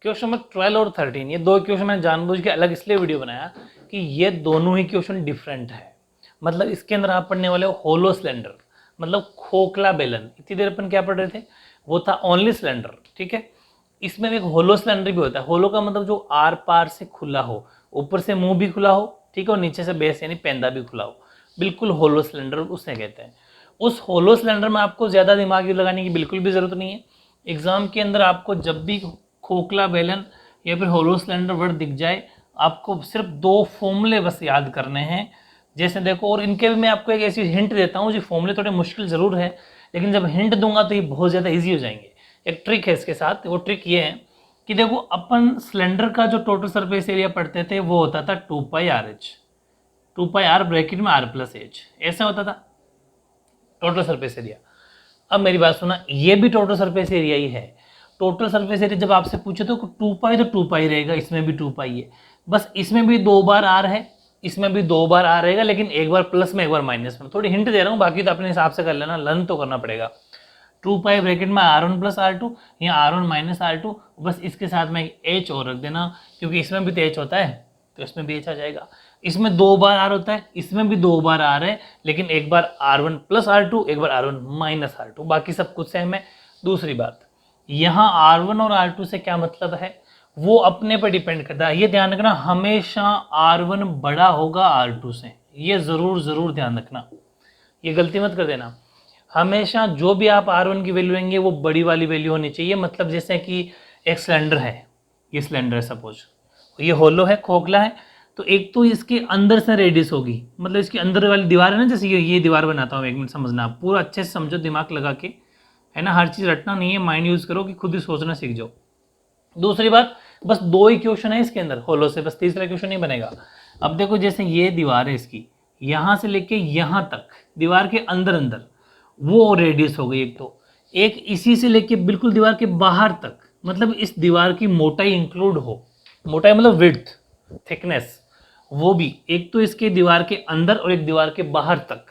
Question number 12 और 13, ये दो क्वेश्चन मैंने जानबूझ के अलग इसलिए वीडियो बनाया कि ये दोनों ही क्वेश्चन डिफरेंट है। मतलब इसके अंदर आप पढ़ने वाले हो होलो सिलेंडर, मतलब खोखला बेलन। इतनी देर अपन क्या पढ़ रहे थे, वो था ओनली सिलेंडर, ठीक है। इसमें एक होलो सिलेंडर भी होता है। होलो का मतलब जो आर पार से खुला हो, ऊपर से मुंह भी खुला हो, ठीक है, और नीचे से बेस यानी पेंदा भी खुला हो, बिल्कुल होलो सिलेंडर उसे कहते हैं। उस होलो सिलेंडर में आपको ज़्यादा दिमाग लगाने की बिल्कुल भी ज़रूरत नहीं है। एग्जाम के अंदर आपको जब भी खोखला बेलन या फिर होलो सिलेंडर वर्ड दिख जाए, आपको सिर्फ दो फॉर्मूले बस याद करने हैं। जैसे देखो, और इनके भी मैं आपको एक ऐसी हिंट देता हूँ, जो फॉर्मूले थोड़े मुश्किल ज़रूर है, लेकिन जब हिंट दूंगा तो ये बहुत ज़्यादा ईजी हो जाएंगे। एक ट्रिक है इसके साथ, वो ट्रिक ये है कि देखो, अपन सिलेंडर का जो टोटल सरफेस एरिया पढ़ते थे वो होता था 2πr/h, 2πr ब्रैकेट में r+h, ऐसा होता था टोटल सरफेस एरिया। अब मेरी बात सुना, ये भी टोटल सरफेस एरिया ही है। टोटल सरफेस एरिया जब आपसे पूछे तो 2π तो 2π रहेगा, इसमें भी 2π है। बस इसमें भी 2 बार आर है, इसमें भी 2 बार आर रहेगा, लेकिन एक बार प्लस में एक बार माइनस में। थोड़ी हिंट दे रहा हूँ, बाकी तो अपने हिसाब से कर लेना, लर्न तो करना पड़ेगा। 2π ब्रैकेट में r1+r2 या r1-r2, बस इसके साथ में h और रख देना, क्योंकि इसमें भी तो h होता है तो इसमें भी h आ जाएगा। इसमें 2 बार r होता है, इसमें भी 2 बार r है, लेकिन एक बार r1+r2, एक बार r1-r2, बाकी सब कुछ सेम है। दूसरी बात, यहाँ r1 और r2 से क्या मतलब है, वो अपने पर डिपेंड करता है। ये ध्यान रखना, हमेशा r1 बड़ा होगा r2 से, ये जरूर ध्यान रखना, ये गलती मत कर देना। हमेशा जो भी आप R1 की वैल्यू लेंगे वो बड़ी वाली वैल्यू होनी चाहिए। मतलब जैसे कि एक सिलेंडर है, ये सिलेंडर है सपोज, ये होलो है, खोखला है, तो एक तो इसके अंदर से रेडियस होगी, मतलब इसकी अंदर वाली दीवार है ना, जैसे ये दीवार बनाता हूँ, एक मिनट समझना, आप पूरा अच्छे से समझो दिमाग लगा के, है ना, हर चीज़ रटना नहीं है, माइंड यूज़ करो कि खुद ही सोचना सीख जाओ। दूसरी बात, बस दो ही क्वेश्चन है इसके अंदर होलो से, बस तीसरा क्वेश्चन नहीं बनेगा। अब देखो, जैसे ये दीवार है इसकी, यहाँ से लेके यहाँ तक दीवार के अंदर अंदर वो रेडियस हो गई एक, तो एक इसी से लेके बिल्कुल दीवार के बाहर तक, मतलब इस दीवार की मोटाई इंक्लूड हो, मोटाई मतलब विड्थ, थिकनेस, वो भी एक तो इसके दीवार के अंदर और एक दीवार के बाहर तक,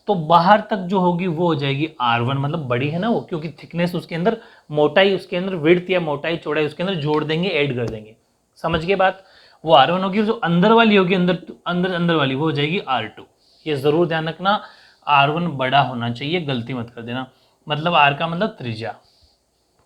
तो बाहर तक जो होगी वो हो जाएगी R1, मतलब बड़ी है ना वो, क्योंकि थिकनेस उसके अंदर, मोटाई उसके अंदर, विड्थ या मोटाई चौड़ाई उसके अंदर जोड़ देंगे, ऐड कर देंगे, समझ के बात। वो R1 होगी, जो अंदर वाली होगी, अंदर अंदर अंदर वाली, वो हो जाएगी R2। ये जरूर ध्यान रखना, R1 बड़ा होना चाहिए, गलती मत कर देना। मतलब R का मतलब त्रिज्या,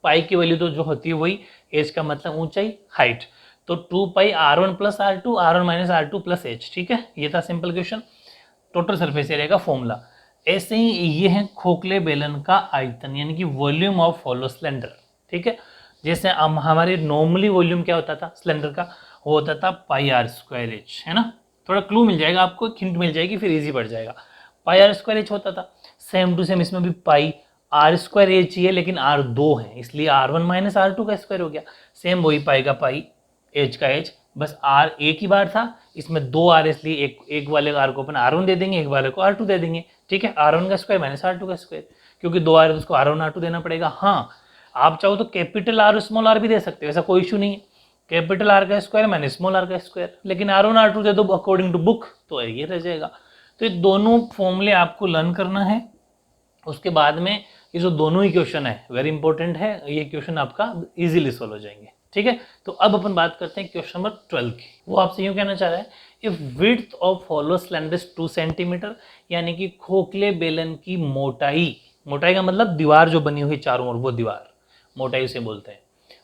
पाई की वैल्यू तो जो होती है वही, एच का मतलब ऊंचाई, हाइट, तो 2πr1+r2, r1-r2+h, ठीक है। ये था simple question, total surface area का फॉर्मूला। ऐसे ही ये है खोखले बेलन का आयतन, यानी कि वॉल्यूम ऑफ होलो सिलेंडर, ठीक है। जैसे हम हमारे नॉर्मली वॉल्यूम क्या होता था सिलेंडर का, वो होता था πr²h, है ना। थोड़ा क्लू मिल जाएगा आपको, हिंट मिल जाएगी, फिर इजी बढ़ जाएगा। πr²h होता था, सेम टू सेम इसमें भी पाई r²h ही है, लेकिन r2 है, इसलिए r1-r2 का स्क्वायर हो गया। सेम वही पाई का पाई, एच का एच, बस आर एक ही बार था, इसमें दो आर, इसलिए एक वाले आर को अपन R1 दे देंगे, एक वाले को R2 दे देंगे, ठीक है। R1 का स्क्वायर माइनस R2 का स्क्वायर, क्योंकि दो आर उसको R1 R2 देना पड़ेगा। हाँ, आप चाहो तो कैपिटल आर स्मॉल आर भी दे सकते हो, ऐसा कोई इशू नहीं है, कैपिटल आर का स्क्वायर माइनस स्मॉल आर का स्क्वायर, लेकिन R1 R2 दे दो अकॉर्डिंग टू बुक, तो ये रह जाएगा। तो ये दोनों फॉर्मूले आपको लर्न करना है। उसके बाद में ये जो दोनों ही क्वेश्चन है वेरी इंपॉर्टेंट है, ये क्वेश्चन आपका इजीली सॉल्व हो जाएंगे, ठीक है। तो अब अपन बात करते हैं क्वेश्चन नंबर 12 की। वो आपसे यूँ कहना चाह रहा है, if width of hollow cylinder is 2 centimetre, यानी कि खोखले बेलन की मोटाई, मोटाई का मतलब दीवार जो बनी हुई चारों ओर, वो दीवार मोटाई से बोलते हैं,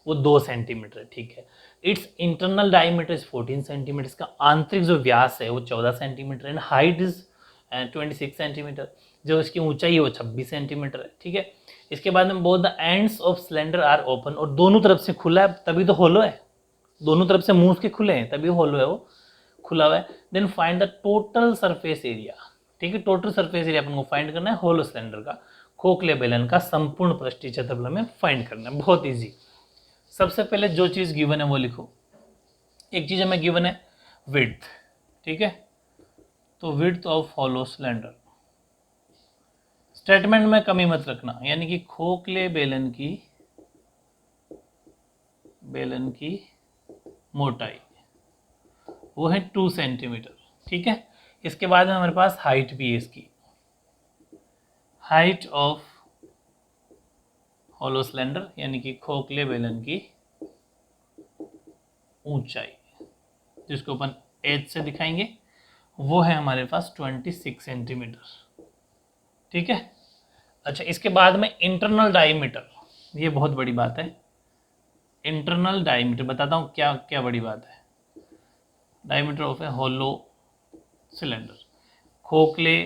वो 2 सेंटीमीटर, ठीक है। It's internal diameter is 14 centimetre, इसका आंतरिक जो व्यास है वो 14 centimetre, and height is 26 centimetre, जो इसकी ऊंचाई है वो 26 सेंटीमीटर है, ठीक है। इसके बाद में both the ends of cylinder are open, और दोनों तरफ से खुला है, तभी तो होलो है, दोनों तरफ से मुंह उसके खुले हैं तभी होलो है, वो खुला हुआ है। Then find the total surface area, ठीक है। टोटल सरफेस एरिया अपन को फाइंड करना है होलो सिलेंडर का, खोखले बेलन का संपूर्ण पृष्ठीय क्षेत्रफल में फाइंड करना है, बहुत ईजी। सबसे पहले जो चीज गिवन है वो लिखो। एक चीज हमें गिवन है विड्थ, ठीक है, तो width of hollow cylinder, statement में कमी मत रखना, यानी कि खोखले बेलन की मोटाई वो है 2 सेंटीमीटर, ठीक है। इसके बाद में हमारे पास हाइट भी है, इसकी हाइट ऑफ होलो सिलेंडर यानी कि खोखले बेलन की ऊंचाई, जिसको अपन एच से दिखाएंगे, वो है हमारे पास 26 सेंटीमीटर। ठीक है। अच्छा, इसके बाद में इंटरनल डायमीटर, ये बहुत बड़ी बात है। इंटरनल डायमीटर बताता हूँ क्या क्या बड़ी बात है। Diameter of a hollow cylinder, खोखले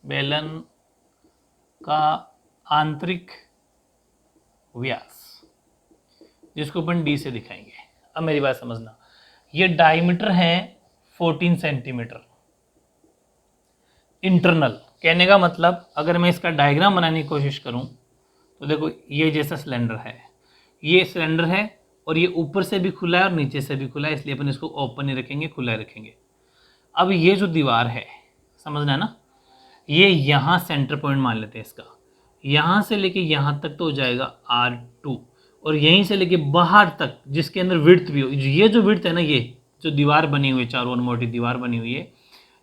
बेलन का आंतरिक व्यास, जिसको अपन डी से दिखाएंगे। अब मेरी बात समझना, ये डायमीटर है 14 सेंटीमीटर। इंटरनल कहने का मतलब, अगर मैं इसका डायग्राम बनाने की कोशिश करूं तो देखो ये जैसा सिलेंडर है, ये सिलेंडर है और ये ऊपर से भी खुला है और नीचे से भी खुला है, इसलिए अपन इसको ओपन ही रखेंगे, खुला ही रखेंगे। अब ये जो दीवार है, समझना है ना, ये यहाँ सेंटर पॉइंट मान लेते हैं इसका, यहाँ से लेके यहाँ तक तो हो जाएगा R2, और यहीं से लेके बाहर तक जिसके अंदर विड्थ भी हो, ये जो विड्थ है ना, ये जो दीवार बनी हुई है, चारों ओर मोटी दीवार बनी हुई है,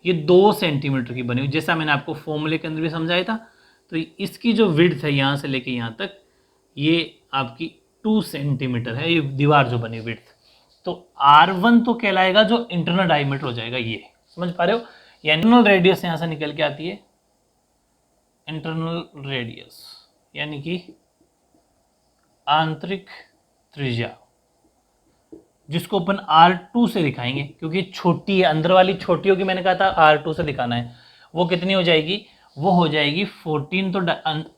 ये 2 सेंटीमीटर की बनी हुई, जैसा मैंने आपको फॉर्मूले के अंदर भी समझाया था। तो इसकी जो विड्थ है यहाँ से लेके यहाँ तक, ये आपकी 2 सेंटीमीटर है, ये दीवार जो बनी विड्थ। तो R1 तो कहलाएगा जो इंटरनल डायमीटर हो जाएगा, ये समझ पा रहे हो। या इंटरनल रेडियस यहाँ से निकल के आती है, इंटरनल रेडियस यानी कि आंतरिक त्रिज्या, जिसको अपन R2 से दिखाएंगे, क्योंकि छोटी है, अंदर वाली छोटी होगी, मैंने कहा था R2 से दिखाना है। वो कितनी हो जाएगी, वो हो जाएगी 14। तो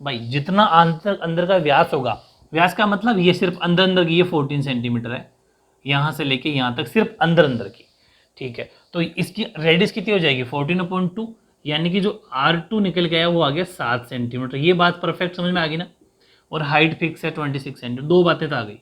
भाई जितना अंदर का व्यास होगा, व्यास का मतलब ये सिर्फ अंदर अंदर की, ये 14 सेंटीमीटर है, यहाँ से लेके यहाँ तक सिर्फ अंदर अंदर की। ठीक है, तो इसकी रेडियस कितनी हो जाएगी 14/2, यानी कि जो R2 निकल गया वो आ गया 7 सेंटीमीटर। ये बात परफेक्ट समझ में आ गई ना। और हाइट फिक्स है 26 सेंटीमीटर, 2 बातें तो आ गई।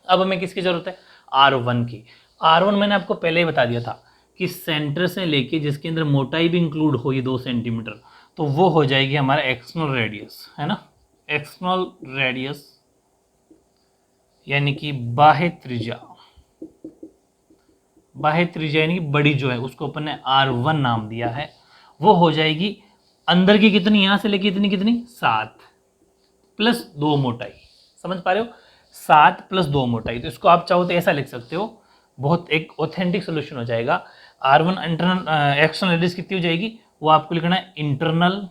अब हमें किसकी जरूरत है, R1 की। R1 मैंने आपको पहले ही बता दिया था कि सेंटर से लेके जिसके अंदर मोटाई भी इंक्लूड हो, ये 2 सेंटीमीटर, तो वो हो जाएगी हमारा एक्सटर्नल रेडियस, है ना। एक्सटर्नल रेडियस यानी कि बाह्य त्रिज्या, बाह्य त्रिज्या यानी कि बड़ी जो है, उसको अपन ने R1 नाम दिया है। वो हो जाएगी अंदर की कितनी, यहां से लेके इतनी कितनी 7 प्लस 2 मोटाई, समझ पा रहे हो, 7 प्लस 2 मोटाई। तो इसको आप चाहो तो ऐसा लिख सकते हो, बहुत एक ऑथेंटिक सोल्यूशन हो जाएगा। R1 इंटरनल एक्सटर्नल रेडियस कितनी हो जाएगी, वो आपको लिखना है इंटरनल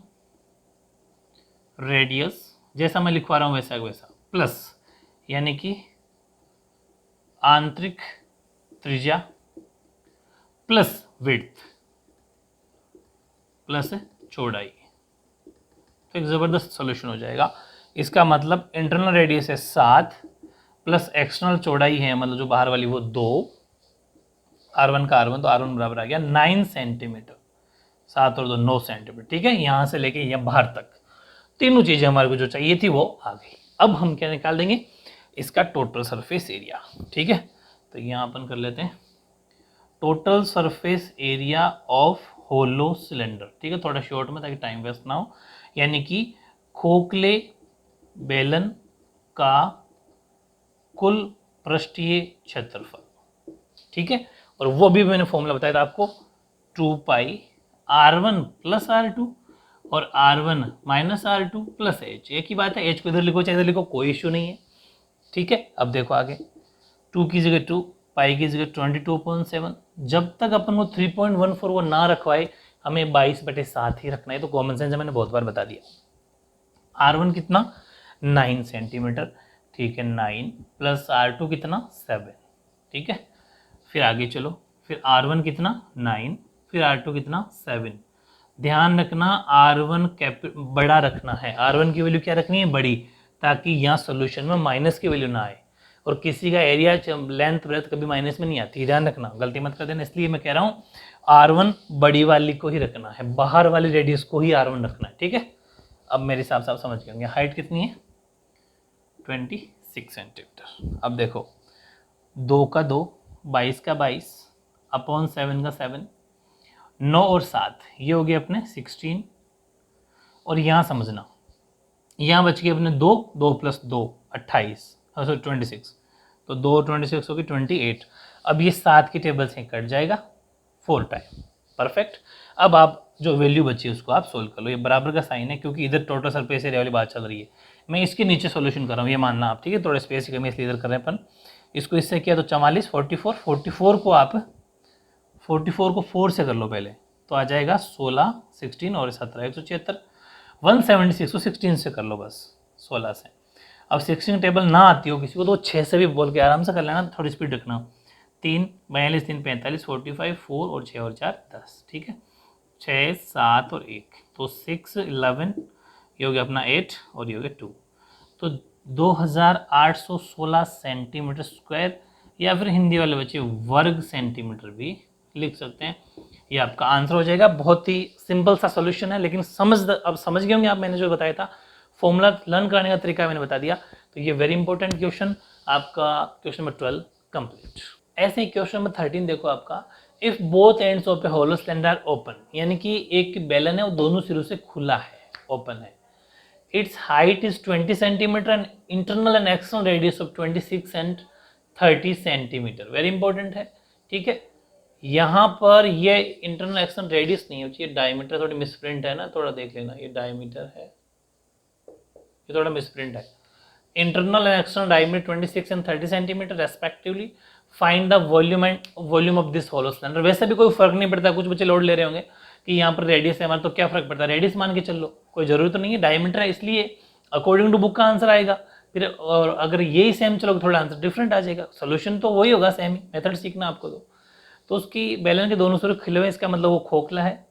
रेडियस, जैसा मैं लिखवा रहा हूं वैसा वैसा, प्लस यानी कि आंतरिक त्रिज्या प्लस विड्थ प्लस चौड़ाई। तो एक ज़बरदस्त सॉल्यूशन हो जाएगा। इसका मतलब इंटरनल रेडियस है 7 प्लस एक्सटर्नल चौड़ाई है, मतलब जो बाहर वाली वो 2, R1 का R1, तो R1 बराबर आ गया 9 सेंटीमीटर। 7 और 2 9 सेंटीमीटर। ठीक है, यहाँ से लेके यहाँ बाहर तक तीनों चीज़ें हमारे को जो चाहिए थी वो आ गई। अब हम क्या निकाल देंगे, इसका टोटल सरफेस एरिया। ठीक है, तो यहाँ अपन कर लेते हैं total surface area of hollow cylinder. ठीक है, थोड़ा शॉर्ट में ताकि टाइम वेस्ट ना हो, यानी कि खोखले बेलन का कुल पृष्ठीय क्षेत्रफल। ठीक है, और वो भी मैंने फॉर्मूला बताया था आपको, 2 पाई R1 प्लस R2 और R1 minus R2 plus H। एक ही बात है, H को इधर लिखो चाहे इधर लिखो, कोई इश्यू नहीं है। ठीक है, अब देखो आगे, 2 की जगह 2, पाई की जगह 22.7। जब तक अपन को 3.14 वो ना रखवाए, हमें 22/7 ही रखना है। तो कॉमन सेंस मैंने बहुत बार बता दिया। R1 कितना 9 सेंटीमीटर, ठीक है, 9 प्लस R2 कितना 7। ठीक है, फिर आगे चलो, फिर R1 कितना 9, फिर R2 कितना 7। ध्यान रखना R1 बड़ा रखना है, R1 की वैल्यू क्या रखनी है, बड़ी, ताकि यहाँ सोल्यूशन में माइनस की वैल्यू ना आए। और किसी का एरिया लेंथ ब्रेथ कभी माइनस में नहीं आती, ध्यान रखना, गलती मत कर देना। इसलिए मैं कह रहा हूँ R1 बड़ी वाली को ही रखना है, बाहर वाली रेडियस को ही R1 रखना है। ठीक है, अब मेरे हिसाब से आप समझ गए होंगे। हाइट कितनी है 26 सेंटीमीटर। अब देखो 2 का 2, 22 का 22 अपॉन 7 का 7, 9 और 7 ये हो गए अपने 16। और यहाँ समझना, यहाँ बच गए अपने 2, 2 प्लस 2 28, 26, तो 2 और 26 होगी 28। अब ये 7 की टेबल से कट जाएगा 4 टाइम, परफेक्ट। अब आप जो वैल्यू बची है उसको आप सोल्व कर लो। ये बराबर का साइन है क्योंकि इधर टोटल सरफेस एरिया वाली बात चल रही है, मैं इसके नीचे सॉल्यूशन कर रहा हूँ, ये मानना आप। ठीक है, थोड़ा स्पेस की कमी इसलिए इधर कर रहे हैं अपन। इसको इससे किया तो 44, 44, 44 को आप 44 को 4 से कर लो पहले, तो आ जाएगा 16, 16 और 17, 176। 176 को 16 से कर लो बस, 16 से। अब 16 टेबल ना आती हो किसी को तो 6 से भी बोल के आराम से कर लेना, थोड़ी स्पीड रखना। 3, 42, 3, 45, 45, 4 और 6 और 4 10, ठीक है। 6, 7 और 1, तो 6, 11, ये हो गया अपना 8 और ये हो गया 2, तो 2816 सेंटीमीटर स्क्वायर, या फिर हिंदी वाले बच्चे वर्ग सेंटीमीटर भी लिख सकते हैं। ये आपका आंसर हो जाएगा। बहुत ही सिंपल सा सॉल्यूशन है, लेकिन अब समझ गए होंगे आप, मैंने जो बताया था फॉर्मूला लर्न करने का तरीका मैंने बता दिया। तो ये वेरी इंपॉर्टेंट क्वेश्चन, आपका क्वेश्चन नंबर 12 कंप्लीट। ऐसे ही क्वेश्चन नंबर 13 देखो आपका, if both ends of a hollow cylinder are open, यानी कि एक बेलन है वो दोनों सिरों से खुला है, ओपन है। Its height is 20 centimeter and internal and external radius of 26 and 30 centimeter. Very important है, ठीक है। यहाँ पर ये इंटरनल एक्सटर्नल रेडियस नहीं होती है, डायमीटर थोड़ी मिसप्रिंट है ना, थोड़ा देख लेना, ये डायमीटर है, ये थोड़ा मिसप्रिंट है। Internal and external diameter 26 and 30 centimetre respectively. Find the volume and volume of this hollow cylinder. वैसे भी कोई फर्क नहीं पड़ता, कुछ बच्चे लोड ले रहे होंगे कि यहाँ पर रेडियस है हमारा, तो क्या फर्क पड़ता है, रेडियस मान के चल लो, कोई जरूरत तो नहीं है, डायमीटर है इसलिए अकॉर्डिंग टू बुक का आंसर आएगा। फिर और अगर यही सेम चलोगे थोड़ा आंसर डिफरेंट आ जाएगा, सोल्यूशन तो वही होगा, सेम ही मेथड सीखना आपको। तो उसकी बेलन के दोनों सिरे खुले हुए, इसका मतलब वो खोखला है।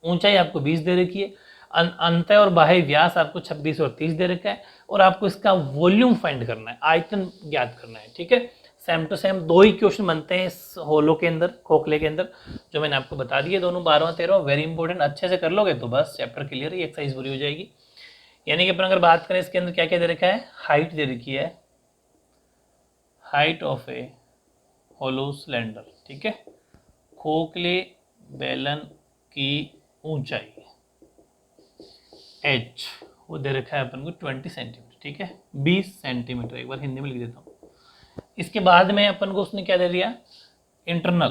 ऊंचाई आपको 20 दे रखी है, अंतः और बाह्य व्यास आपको 26 और 30 दे रखा है, और आपको इसका वॉल्यूम फाइंड करना है, आयतन ज्ञात करना है, ठीक है। सेम टू सेम दो ही क्वेश्चन बनते हैं इस होलो के अंदर, खोखले के अंदर, जो मैंने आपको बता दिए दोनों, 12वां 13वां। वेरी इंपॉर्टेंट, अच्छे से कर लोगे तो बस चैप्टर क्लियर है, एक्सरसाइज पूरी हो जाएगी। यानी कि अपन अगर बात करें इसके अंदर क्या क्या दे रखा है, हाइट दे रखी है, height of a hollow cylinder, ठीक है। खोखले बेलन की ऊंचाई h वो दे रखा है अपन को 20 सेंटीमीटर, ठीक है, 20 सेंटीमीटर, एक बार हिंदी में लिख देता हूँ। इसके बाद में अपन को उसने क्या दे दिया, इंटरनल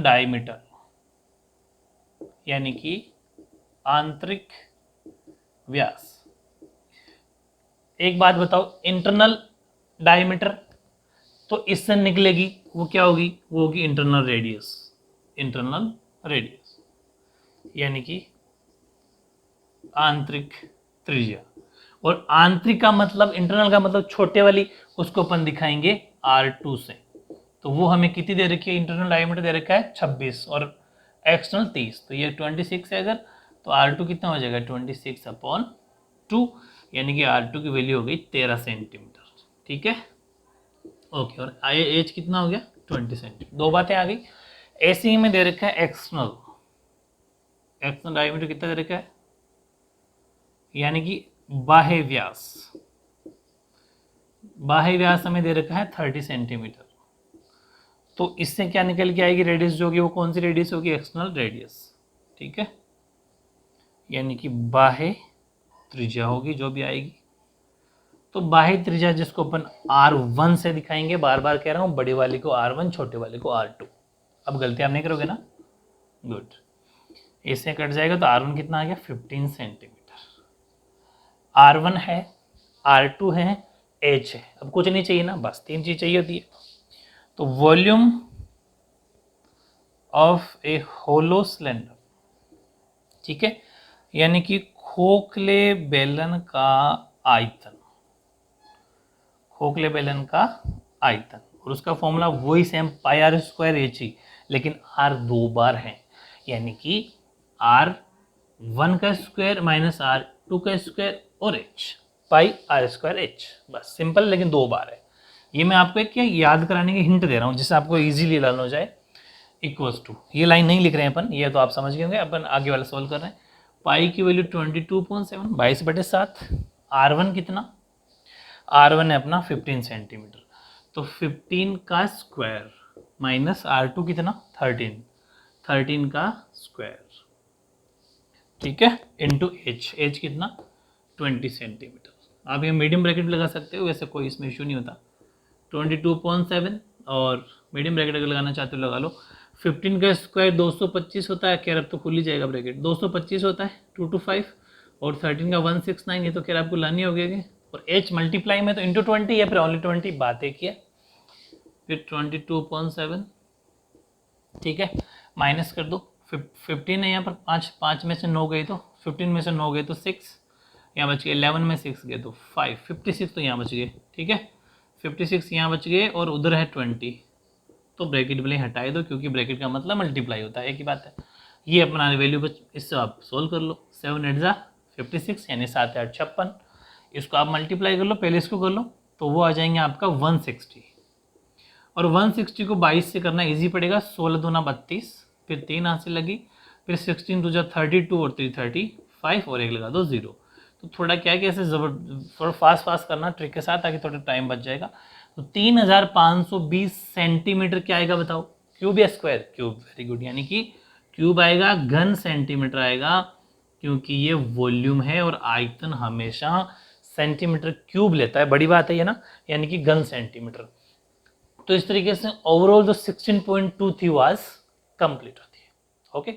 डायमीटर, यानी कि आंतरिक व्यास। एक बात बताओ, इंटरनल डायमीटर तो इससे निकलेगी, वो क्या होगी, वो होगी इंटरनल रेडियस, इंटरनल रेडियस यानी कि आंतरिक त्रिज्या। और आंतरिक का मतलब, इंटरनल का मतलब छोटे वाली, उसको अपन दिखाएंगे R2 से। तो वो हमें कितनी दे रखी है, इंटरनल डायमीटर दे रखा है 26 और एक्सटर्नल 30, तो ये 26 है अगर, तो R2 कितना हो जाएगा 26/2, यानी कि R2 की वैल्यू हो गई 13 सेंटीमीटर, ठीक है, ओके। और एच कितना हो गया 20 सेंटीमीटर। दो बातें आ गई। ऐसे ही में दे रखा है एक्सटर्नल डायमीटर कितना दे रखा है, यानी कि बाह्य व्यास हमें दे रखा है 30 सेंटीमीटर। तो इससे क्या निकल के आएगी रेडियस जो होगी, वो कौन सी रेडियस होगी, एक्सटर्नल रेडियस, ठीक है, यानी कि बाह्य त्रिज्या होगी जो भी आएगी। तो बाह्य त्रिज्या जिसको अपन R1 से दिखाएंगे, बार बार कह रहा हूं, बड़ी वाली को R1, छोटे वाले को R2। अब गलती आप नहीं करोगे ना, गुड। इससे कट जाएगा तो R1 कितना आ गया 15 सेंटीमीटर। R1 है, R2 है, H है, अब कुछ नहीं चाहिए ना, बस 3 चीज चाहिए होती है। तो volume of a hollow cylinder, ठीक है, यानी कि खोखले बेलन का आयतन, खोखले बेलन का आयतन, और उसका फॉर्मूला वही सेम πr² H ही, लेकिन R 2 बार है, यानी कि R1 का स्क्वायर माइनस R2 का स्क्वायर और H, πr² H, बस सिंपल, लेकिन 2 बार है। ये मैं आपको एक क्या याद कराने की हिंट दे रहा हूँ, जिससे आपको इजीली लर्न हो जाए। इक्वल्स टू, ये लाइन नहीं लिख रहे हैं अपन, ये तो आप समझ गए होंगे, अपन आगे वाला सोल्व कर रहे हैं। पाई की वैल्यू 22.7, 22/7। R1 कितना, R1 है अपना 15 सेंटीमीटर, तो 15 का स्क्वायर माइनस R2 कितना 13 का स्क्वायर, ठीक है, इंटू H कितना 20 सेंटीमीटर। आप ये मीडियम ब्रैकेट लगा सकते हो, वैसे कोई इसमें इशू नहीं होता। 22.7 और मीडियम ब्रैकेट अगर लगाना चाहते हो लगा लो। 15 का स्क्वायर 225 होता है, खैर अब तो खुल ही जाएगा ब्रैकेट, 225 होता है 2 to 5, और 13 का 169, ये तो खैर आपको लानी होगी और h मल्टीप्लाई में तो इंटू 20 है, फिर ओनली 20, बात एक ही है। फिर 22.7, ठीक है, माइनस कर दो। 15 है यहाँ पर, 5 में से 9 गए तो 15 में से 9 गए तो 6, यहाँ बच गए। 11 में 6 गए तो 5, 56 तो यहाँ बच गए, ठीक है, 56 यहाँ बच गए और उधर है 20, तो ब्रैकेट भले हटाए दो क्योंकि ब्रैकेट का मतलब मल्टीप्लाई होता है, एक ही बात है। ये अपना वैल्यू बच, इससे आप सोल्व कर लो। 7 8 जा 56 यानी 7 8 56, इसको आप मल्टीप्लाई कर लो, पहले इसको कर लो, तो वो आ जाएंगे आपका 160। और 160 को 22 से करना इजी पड़ेगा, 16 दूना 32, फिर 3 हाथ से लगी, फिर 16 दूजा 32 और 3 35 और एक लगा दो 0। तो थोड़ा क्या है कि ऐसे थोड़ा फास्ट करना ट्रिक के साथ, ताकि थोड़ा टाइम बच जाएगा। तो 3520 सेंटीमीटर क्या आएगा बताओ, क्यूब या स्क्वायर? क्यूब, वेरी गुड, यानी कि क्यूब आएगा, घन सेंटीमीटर आएगा, क्योंकि ये वॉल्यूम है और आयतन हमेशा सेंटीमीटर क्यूब लेता है, बड़ी बात है ये ना, यानी कि घन सेंटीमीटर। तो इस तरीके से ओवरऑल जो 16.2 थी वाज कंप्लीट होती है। ओके।